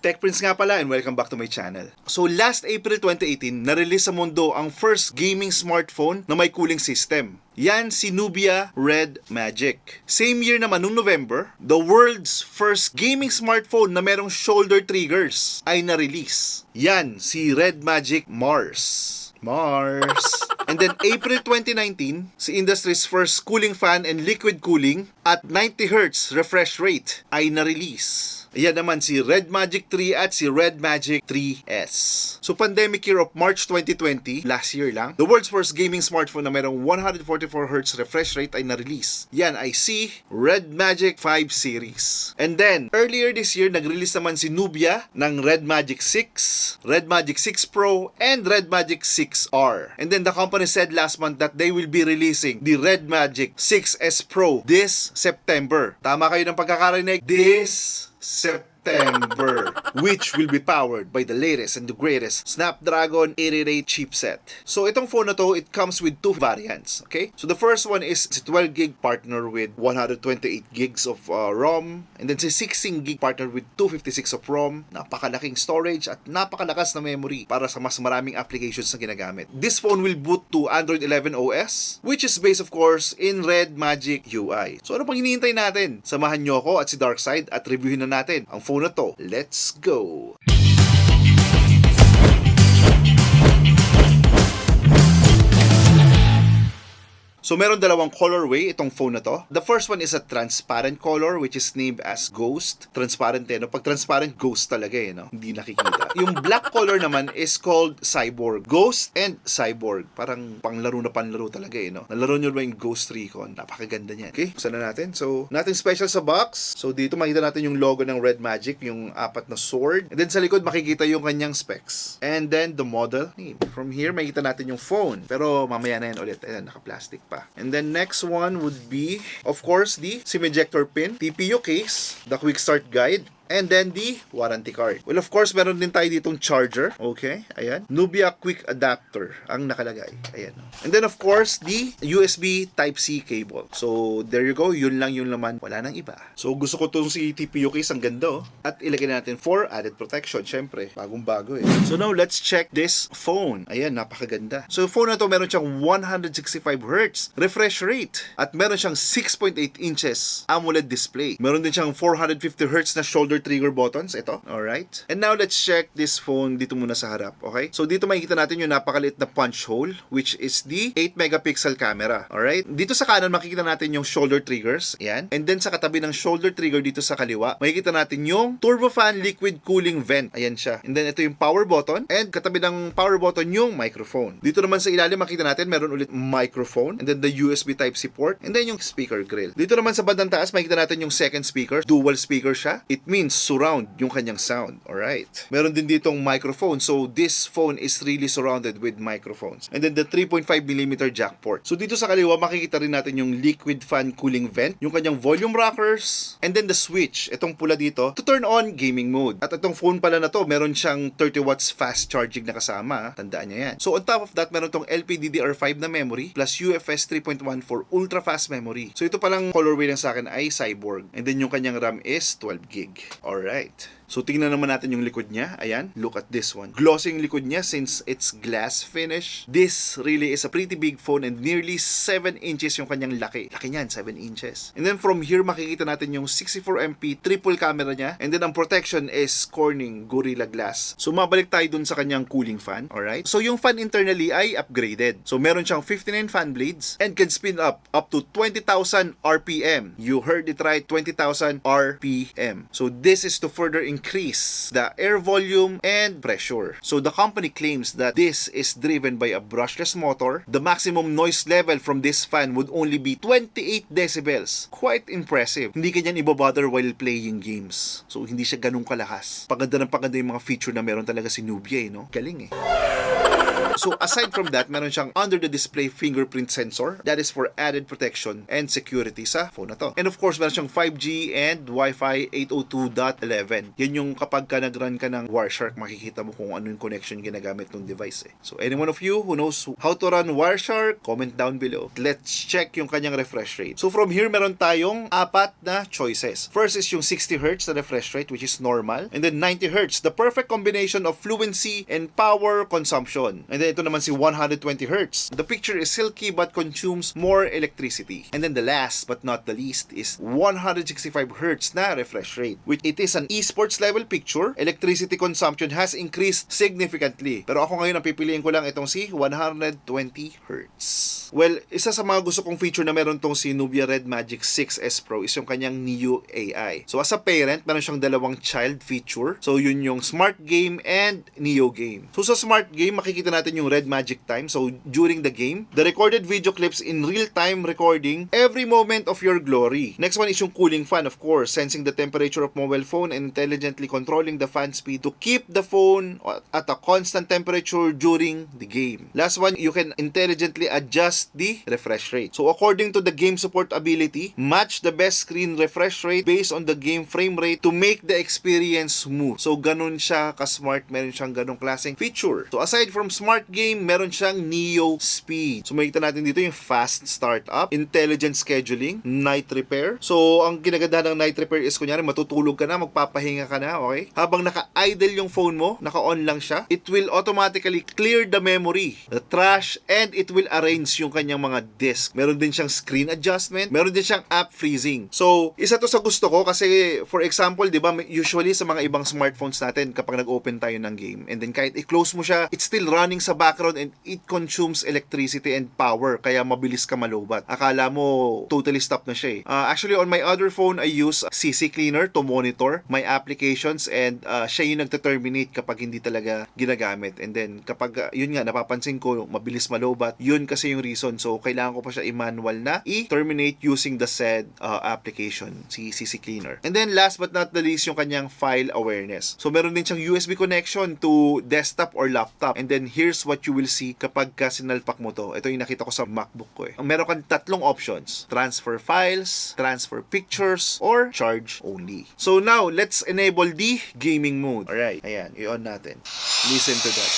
Tech Prince nga pala and welcome back to my channel. So last April 2018, na-release sa mundo ang first gaming smartphone na may cooling system. Yan si Nubia REDMAGIC. Same year naman nung November, the world's first gaming smartphone na merong shoulder triggers ay na-release. Yan si REDMAGIC Mars. And then April 2019, si industry's first cooling fan and liquid cooling at 90Hz refresh rate ay na-release. Ayan naman si REDMAGIC 3 at si REDMAGIC 3S. So pandemic year of March 2020, last year lang, the world's first gaming smartphone na merong 144Hz refresh rate ay na-release. Yan ay si REDMAGIC 5 series. And then, earlier this year, nag-release naman si Nubia ng REDMAGIC 6, REDMAGIC 6 Pro, and REDMAGIC 6R. And then the company said last month that they will be releasing the REDMAGIC 6S Pro this September. Tama kayo ng pagkakarinig? This September, which will be powered by the latest and the greatest Snapdragon 888 chipset. So itong phone na to, it comes with two variants, okay? So the first one is 12 gig partner with 128 gigs of ROM, and then si 16 gig partner with 256 of ROM. Napakalaking storage at napakalakas na memory para sa mas maraming applications na ginagamit. This phone will boot to Android 11 OS, which is based of course in REDMAGIC UI. So ano pang hinihintay natin? Samahan nyo ako at si Darkside at reviewin na natin ang phone na to. Let's go! So meron dalawang colorway itong phone na to. The first one is a transparent color which is named as Ghost. Transparent no? Pag transparent, ghost talaga no? Hindi nakikita. Yung black color naman is called Cyborg. Ghost and Cyborg. Parang panglaro talaga no? Nalaro nyo ba yung Ghost Recon? Napakaganda niyan. Okay, buksan na natin. So, natin special sa box. So dito makita natin yung logo ng REDMAGIC, yung apat na sword. And then sa likod makikita yung kanyang specs. And then the model name. From here makita natin yung phone. Pero mamaya na yan ulit. Ayan, naka-plastic pa. And then next one would be, of course, the SIM ejector pin, TPU case, the quick start guide, and then the warranty card. Well, of course, meron din tayo ditong charger. Okay, ayan. Nubia quick adapter ang nakalagay. Ayan. And then, of course, the USB Type-C cable. So, there you go. Yun lang yung laman. Wala nang iba. So, gusto ko itong si TPU case. Ang ganda, oh. At ilagay natin for added protection. Syempre, bagong-bago eh. So, now, let's check this phone. Ayan, napakaganda. So, yung phone na to, meron siyang 165Hz refresh rate. At meron siyang 6.8 inches AMOLED display. Meron din siyang 450Hz na shoulder trigger buttons, ito. Alright. And now, let's check this phone dito muna sa harap. Okay? So, dito makikita natin yung napakaliit na punch hole, which is the 8 megapixel camera. Alright? Dito sa kanan, makikita natin yung shoulder triggers. Ayan. And then, sa katabi ng shoulder trigger dito sa kaliwa, makikita natin yung turbofan liquid cooling vent. Ayan siya. And then, ito yung power button. And katabi ng power button yung microphone. Dito naman sa ilalim, makikita natin, meron ulit microphone. And then, the USB Type-C port. And then, yung speaker grill. Dito naman sa bandang taas, makikita natin yung second speaker. Dual speaker siya. It means surround yung kanyang sound. Alright. Meron din ditong microphone. So, this phone is really surrounded with microphones. And then, the 3.5mm jack port. So, dito sa kaliwa, makikita rin natin yung liquid fan cooling vent, yung kanyang volume rockers, and then the switch, itong pula dito, to turn on gaming mode. At itong phone pala na to, meron siyang 30 watts fast charging na kasama. Tandaan niya yan. So, on top of that, meron tong LPDDR5 na memory, plus UFS 3.1 for ultra fast memory. So, ito palang colorway lang sa akin ay Cyborg. And then, yung kanyang RAM is 12 gig. Alright. So, tingnan naman natin yung likod niya. Ayan, look at this one. Glossy yung likod niya since it's glass finish. This really is a pretty big phone and nearly 7 inches yung kanyang laki. Laki niyan, 7 inches. And then from here, makikita natin yung 64MP triple camera niya. And then ang protection is Corning Gorilla Glass. So, mabalik tayo dun sa kanyang cooling fan. Alright? So, yung fan internally ay upgraded. So, meron siyang 59 fan blades and can spin up to 20,000 RPM. You heard it right, 20,000 RPM. So, this is to further increase the air volume and pressure. So the company claims that this is driven by a brushless motor. The maximum noise level from this fan would only be 28 decibels. Quite impressive. Hindi kanyan ibabother while playing games. So hindi siya ganun kalakas. Paganda ng paganda yung mga feature na meron talaga si Nubia no? Galing eh. So aside from that, meron siyang under the display fingerprint sensor. That is for added protection and security sa phone na to. And of course, meron siyang 5G and Wi-Fi 802.11. Yan yung kapag ka nag-run ka ng Wireshark, makikita mo kung ano yung connection ginagamit ng device eh. So anyone of you who knows how to run Wireshark, comment down below. Let's check yung kanyang refresh rate. So from here, meron tayong apat na choices. First is yung 60Hz na refresh rate, which is normal. And then 90Hz, the perfect combination of fluency and power consumption. And then ito naman si 120Hz. The picture is silky but consumes more electricity. And then the last but not the least is 165Hz na refresh rate, which it is an esports level picture. Electricity consumption has increased significantly. Pero ako ngayon, ang pipiliin ko lang itong si 120Hz. Well, isa sa mga gusto kong feature na meron tong si Nubia REDMAGIC 6S Pro is yung kanyang Neo AI. So as a parent, meron siyang dalawang child feature. So yun yung Smart Game and Neo Game. So sa Smart Game, makikita natin yung REDMAGIC time. So during the game, the recorded video clips in real-time recording every moment of your glory. Next one is yung cooling fan, of course, sensing the temperature of mobile phone and intelligently controlling the fan speed to keep the phone at a constant temperature during the game. Last one, you can intelligently adjust the refresh rate. So according to the game support ability, match the best screen refresh rate based on the game frame rate to make the experience smooth. So ganun siya ka-smart, meron siyang ganung klaseng feature. So aside from Smart Game, meron siyang Neo Speed. So makikita natin dito yung fast startup, intelligent scheduling, night repair. So ang ginagandahan ng night repair is kunyari matutulog ka na, magpapahinga ka na, okay? Habang naka-idle yung phone mo, naka-on lang siya, it will automatically clear the memory, the trash, and it will arrange yung kanyang mga disk. Meron din siyang screen adjustment, meron din siyang app freezing. So, isa to sa gusto ko kasi for example, di ba, usually sa mga ibang smartphones natin kapag nag-open tayo ng game and then kahit i-close mo siya, it's still running sa background and it consumes electricity and power kaya mabilis ka malobat. Akala mo totally stop na siya eh. Actually, on my other phone, I use CC Cleaner to monitor my applications and siya yung nagte-terminate kapag hindi talaga ginagamit. And then kapag yun nga, napapansin ko mabilis malobat, yun kasi yung reason. So, kailangan ko pa siya i-manual na i-terminate using the said application, si CC Cleaner. And then, last but not the least, yung kanyang file awareness. So, meron din siyang USB connection to desktop or laptop. And then, here's what you will see kapag ka sinalpak mo to. Ito yung nakita ko sa MacBook ko eh. Meron kang tatlong options. Transfer files, transfer pictures, or charge only. So, now, let's enable the gaming mode. Alright, ayan, i-on natin. Listen to that.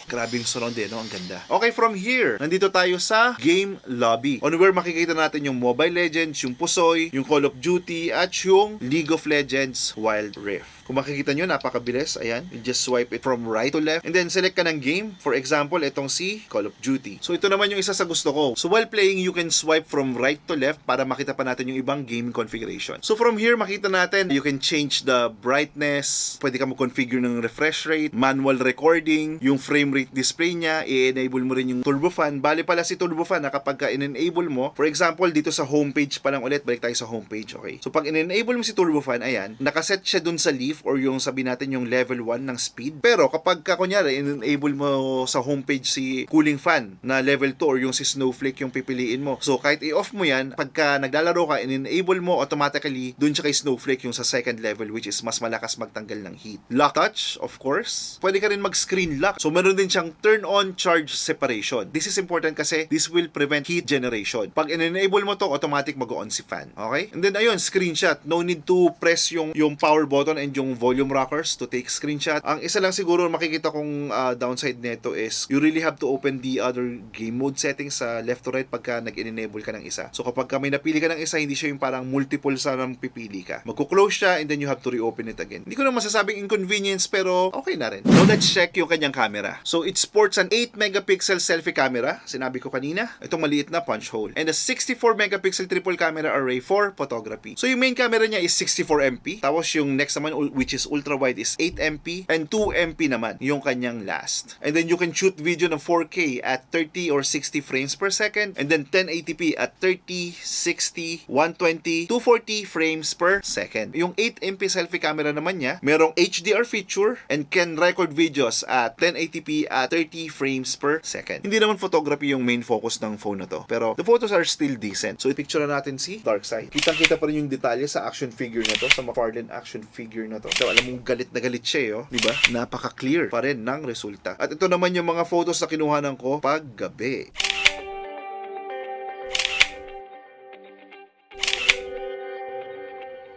Grabe yung surround eh, no? Ang ganda. Okay, from here, nandito tayo sa game lobby. On where makikita natin yung Mobile Legends, yung Pusoy, yung Call of Duty, at yung League of Legends Wild Rift. Kung makikita nyo, napakabilis. Ayan, you just swipe it from right to left. And then, select ka ng game. For example, itong si Call of Duty. So, ito naman yung isa sa gusto ko. So, while playing, you can swipe from right to left para makita pa natin yung ibang game configuration. So, from here, makita natin, you can change the brightness. Pwede ka mag-configure ng refresh rate, manual recording, yung frame rate display niya, i-enable mo rin yung turbo fan. Bali pala si turbo fan na kapag ka in-enable mo, for example, dito sa homepage pa lang ulit, balik tayo sa homepage, okay? So, pag in-enable mo si turbo fan, ayan, nakaset siya dun sa leaf or yung sabi natin yung level 1 ng speed. Pero kapag kunyari in-enable mo sa homepage si cooling fan na level 2 or yung si snowflake yung pipiliin mo. So kahit i-off mo yan, pagka naglalaro ka, in-enable mo automatically dun siya kay snowflake yung sa second level which is mas malakas magtanggal ng heat. Lock touch, of course. Pwede ka rin mag-screen lock. So meron din siyang turn on charge separation. This is important kasi this will prevent heat generation. Pag in-enable mo to, automatic mag-on si fan. Okay? And then ayun, screenshot. No need to press yung power button and yung volume rockers to take screenshot. Ang isa lang siguro makikita kong downside nito is you really have to open the other game mode settings sa left to right pagka nag-enable ka ng isa. So kapag may napili ka ng isa, hindi siya yung parang multiple sa nang pipili ka. Magko-close siya and then you have to reopen it again. Hindi ko na masasabing inconvenience pero okay na rin. Now let's check yung kanyang camera. So it sports an 8 megapixel selfie camera. Sinabi ko kanina, itong maliit na punch hole. And a 64 megapixel triple camera array for photography. So yung main camera niya is 64 MP. Tapos yung next naman which is ultra wide is 8 MP and 2 MP naman yung kanyang last. And then you can shoot video ng 4K at 30 or 60 frames per second and then 1080p at 30, 60, 120, 240 frames per second. Yung 8 MP selfie camera naman niya, merong HDR feature and can record videos at 1080p at 30 frames per second. Hindi naman photography yung main focus ng phone na to, pero the photos are still decent. So, i-picture na natin si Darkseid. Kitang-kita pa rin yung detalye sa action figure na to, sa McFarlane action figure na to. to. So, alam mong galit na galit siya, di ba? Napaka-clear pa rin ng resulta. At ito naman yung mga photos na kinuhanan ko pag gabi.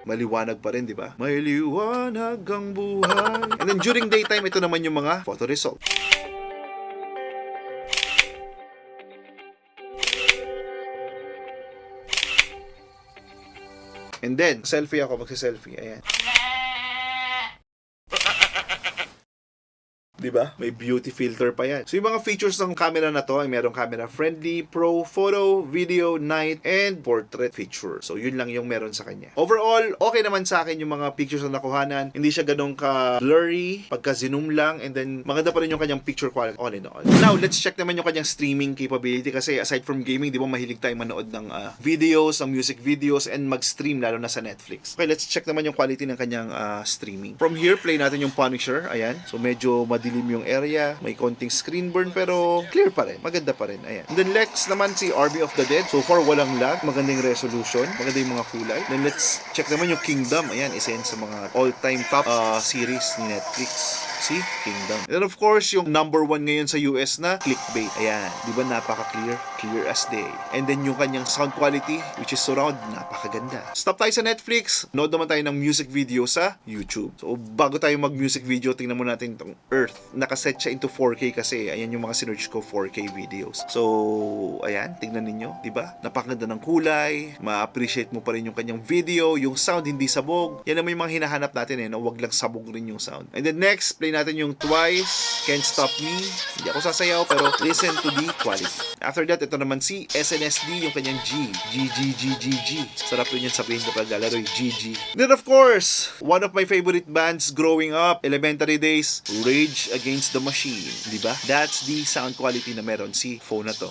Maliwanag pa rin, di ba? May liwanag ang buhay. And then during daytime, ito naman yung mga photo result. And then, selfie ako, magsi-selfie. Ayan. Diba? May beauty filter pa yan. So, yung mga features ng camera na to ay merong camera friendly, pro, photo, video, night, and portrait feature. So, yun lang yung meron sa kanya. Overall, okay naman sa akin yung mga pictures na nakuhanan. Hindi siya ganun ka-blurry, pagka-zoom lang, and then maganda pa rin yung kanyang picture quality all in all. Now, let's check naman yung kanyang streaming capability kasi aside from gaming, di ba mahilig tayong manood ng videos, ng music videos, and mag-stream lalo na sa Netflix. Okay, let's check naman yung quality ng kanyang streaming. From here, play natin yung Punisher. Ayan. So, medyo madilim yung area, may konting screen burn pero clear pa rin, maganda pa rin. Ayan. And then next naman si Army of the Dead. So far walang lag, magandang resolution, maganda yung mga kulay. Then let's check naman yung Kingdom. Ayan, isa yan sa mga all-time top series ni Netflix. See? Kingdom. And then of course, yung number 1 ngayon sa US na clickbait. Ayan. Di ba napaka-clear? Clear as day. And then yung kanyang sound quality, which is surround, napakaganda. Stop tayo sa Netflix. Nood naman tayo ng music video sa YouTube. So, bago tayo mag-music video, tingnan mo natin itong Earth. Nakaset siya into 4K kasi. Ayan yung mga sinerch ko, 4K videos. So, ayan. Tingnan ninyo. Di ba? Napakaganda ng kulay. Ma-appreciate mo pa rin yung kanyang video. Yung sound, hindi sabog. Yan naman yung mga hinahanap natin no? Huwag lang sabog rin yung sound. And then next, play natin yung Twice, Can't Stop Me. Hindi ako sasayaw pero listen to the quality. After that, ito naman si SNSD, yung kanyang G. G. Sarap rin yan sabihin kapag lalaro yung GG. Then of course, one of my favorite bands growing up, elementary days, Rage Against the Machine. Diba? That's the sound quality na meron si phone na to.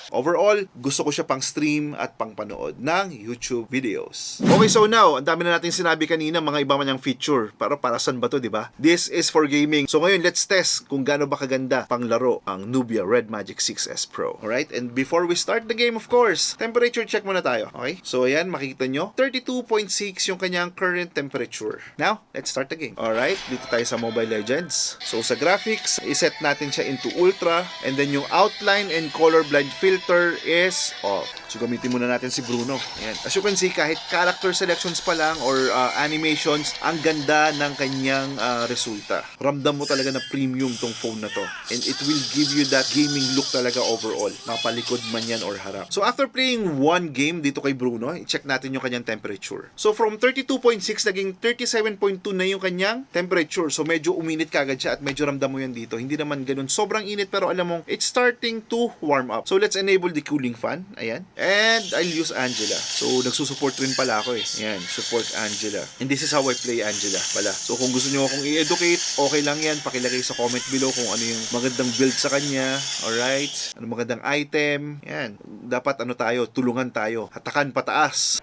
Overall, gusto ko siya pang stream at pang panood ng YouTube videos. Okay, so now, ang dami na natin sinabi kanina, mga iba man yung feature. Pero para saan ba to, di ba? This is for gaming. So ngayon, let's test kung gaano ba kaganda pang laro ang Nubia REDMAGIC 6S Pro. Alright, and before we start the game, of course, temperature check muna tayo. Okay? So ayan, makikita nyo, 32.6 yung kanyang current temperature. Now, let's start the game. Alright, dito tayo sa Mobile Legends. So sa graphics, iset natin siya into ultra, and then yung outline and color blend filter is off. So gamitin muna natin si Bruno. Ayan. As you can see, kahit character selections pa lang or animations, ang ganda ng kanyang resulta. Ramdam mo talaga na premium tong phone na to. And it will give you that gaming look talaga overall. Mapalikod man yan or harap. So after playing one game dito kay Bruno, i-check natin yung kanyang temperature. So from 32.6 naging 37.2 na yung kanyang temperature. So medyo uminit kagad siya at medyo ramdam mo yan dito. Hindi naman ganun sobrang init pero alam mo, it's starting to warm up. So let's enable the cooling fan. Ayan. And I'll use Angela. So, nagsusupport rin pala ako eh. Ayan, support Angela. And this is how I play Angela pala. So, kung gusto nyo akong i-educate, okay lang yan. Pakilagay sa comment below kung ano yung magandang build sa kanya. Alright? Ano magandang item. Ayan. Dapat tayo, tulungan tayo. Hatakan pataas.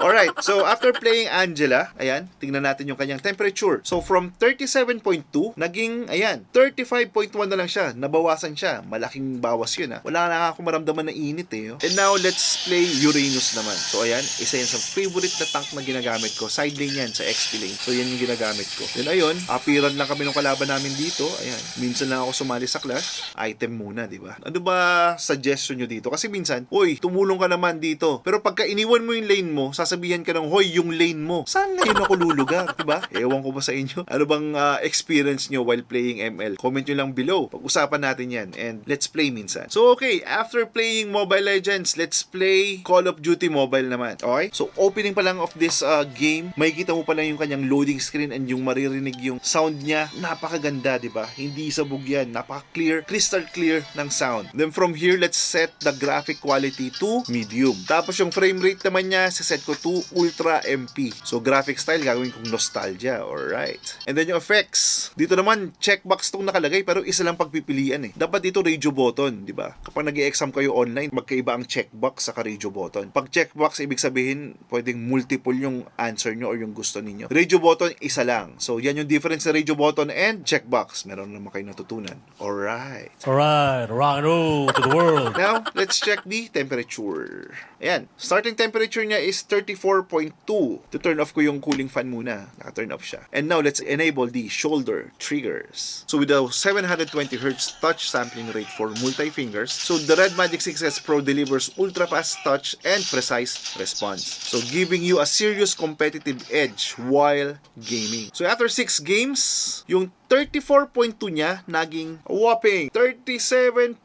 Alright, so after playing Angela, ayan, tingnan natin yung kanyang temperature. So from 37.2, naging, ayan, 35.1 na lang siya. Nabawasan siya. Malaking bawas yun Wala na ako maramdaman na init And now, let's play Uranus naman. So ayan, isa yan sa favorite na tank na ginagamit ko. Side lane yan sa XP lane. So yan yung ginagamit ko. Then ayun, apiran lang kami ng kalaban namin dito. Ayan, minsan lang ako sumali sa clash. Item muna, di ba? Ano ba suggestion nyo dito? Kasi minsan, uy, tumulong ka naman dito. Pero pagka iniwan mo yung lane mo, sasabihan ka ng, hoy, yung lane mo. Saan ngayon ako lulugar? Diba? Ewan ko ba sa inyo? Ano bang experience nyo while playing ML? Comment nyo lang below. Pag-usapan natin yan. And let's play minsan. So okay, after playing Mobile Legends, let's play Call of Duty Mobile naman. Okay? So opening pa lang of this game, makikita mo pa lang yung kanyang loading screen and yung maririnig yung sound niya. Napakaganda, diba? Hindi sabog yan. Napaka-clear, crystal clear ng sound. Then from here, let's set the graphic quality to medium. Tapos yung frame rate naman niya, set ko 2 Ultra MP. So graphic style gagawin kong nostalgia. Alright. And then yung effects. Dito naman checkbox tong nakalagay pero isa lang pagpipilian eh. Dapat dito radio button, di ba? Kapag nag-e-exam kayo online, magkaiba ang checkbox sa radio button. Pag checkbox, ibig sabihin pwedeng multiple yung answer nyo or yung gusto ninyo. Radio button, isa lang. So yan yung difference sa radio button and checkbox. Meron naman kayo natutunan. Alright. Alright, rock and roll to the world. Now, let's check the temperature. Ayan. Starting temperature niya is 34.2. To turn off ko yung cooling fan muna. Naka-turn off siya. And now, let's enable the shoulder triggers. So, with a 720Hz touch sampling rate for multi-fingers, so the REDMAGIC 6S Pro delivers ultra-fast touch and precise response. So, giving you a serious competitive edge while gaming. So, after 6 games, yung 34.2 niya naging whopping 37.2.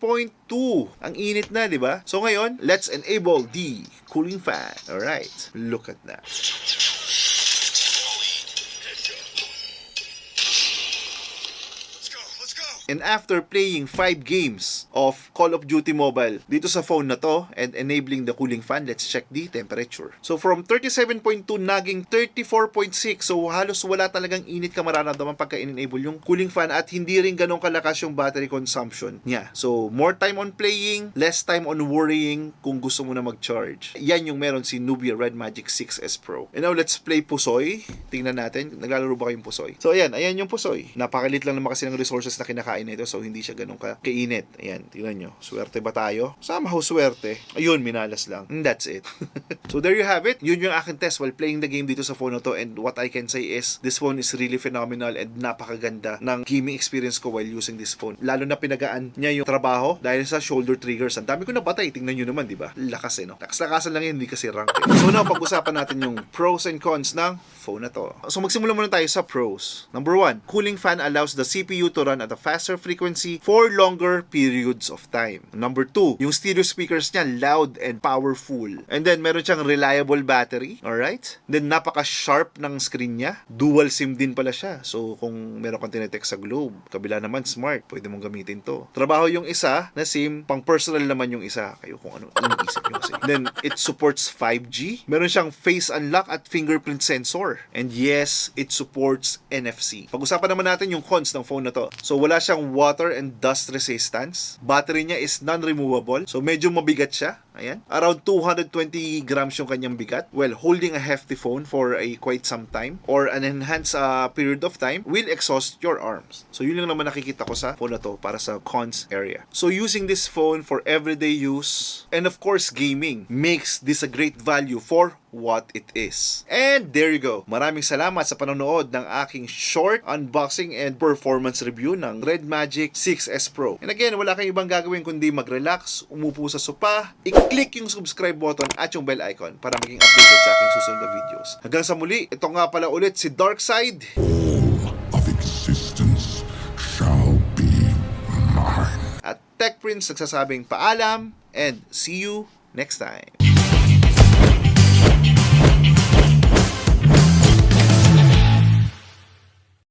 Ang init na, di ba? So ngayon, let's enable the cooling fan. Alright, look at that. And after playing 5 games of Call of Duty Mobile dito sa phone na to and enabling the cooling fan, let's check the temperature. So from 37.2 naging 34.6. So halos wala talagang init ka mararamdaman pagka in-enable yung cooling fan at hindi rin ganun kalakas yung battery consumption niya. So more time on playing, less time on worrying kung gusto mo na mag-charge. Yan yung meron si Nubia REDMAGIC 6S Pro. And now let's play Pusoy. Tingnan natin, naglalaro ba kayong Pusoy? So ayan yung Pusoy. Napakalit lang naman kasi ng resources na kinakain nito, so hindi siya ganun kainit. Ayan, tingnan nyo. Swerte ba tayo? Somehow swerte. Ayun, minalas lang. And that's it. So there you have it. Yun yung aking test while playing the game dito sa phone na to, and what I can say is this phone is really phenomenal and napakaganda ng gaming experience ko while using this phone. Lalo na pinagaan niya yung trabaho dahil sa shoulder triggers. Ang dami ko nabatay. Tingnan nyo naman, di ba? Lakas no? Lakas-lakasan lang yan, hindi kasi rank. So now, pag-usapan natin yung pros and cons ng phone na to. So magsimula muna tayo sa pros. Number 1, cooling fan allows the CPU to run at a faster frequency for longer periods of time. Number 2, yung stereo speakers niya loud and powerful. And then meron siyang reliable battery, alright? Then napaka-sharp ng screen niya. Dual SIM din pala siya. So kung meron kang tinetext sa Globe, kabila naman smart, pwede mong gamitin to. Trabaho yung isa na SIM, pang personal naman yung isa. Kayo kung ano iniisip nyo kasi. Then it supports 5G. Meron siyang face unlock at fingerprint sensor. And yes, it supports NFC. Pag-usapan naman natin yung cons ng phone na to. So wala siyang water and dust resistance. Battery niya is non-removable. So medyo mabigat siya. Ayan. Around 220 grams yung kanyang bigat. Well, holding a hefty phone for a quite some time or an enhanced period of time will exhaust your arms. So yun lang naman nakikita ko sa phone na to para sa cons area. So using this phone for everyday use and of course gaming makes this a great value for what it is. And there you go. Maraming salamat sa panonood ng aking short unboxing and performance review ng REDMAGIC 6S Pro. And again, wala kang ibang gagawin kundi mag-relax, umupo sa sopa, i-click yung subscribe button at yung bell icon para maging updated sa aking susunod na videos. Hanggang sa muli, ito nga pala ulit si Darkside. All of existence shall be mine. At Tech Prince nagsasabing paalam and see you next time.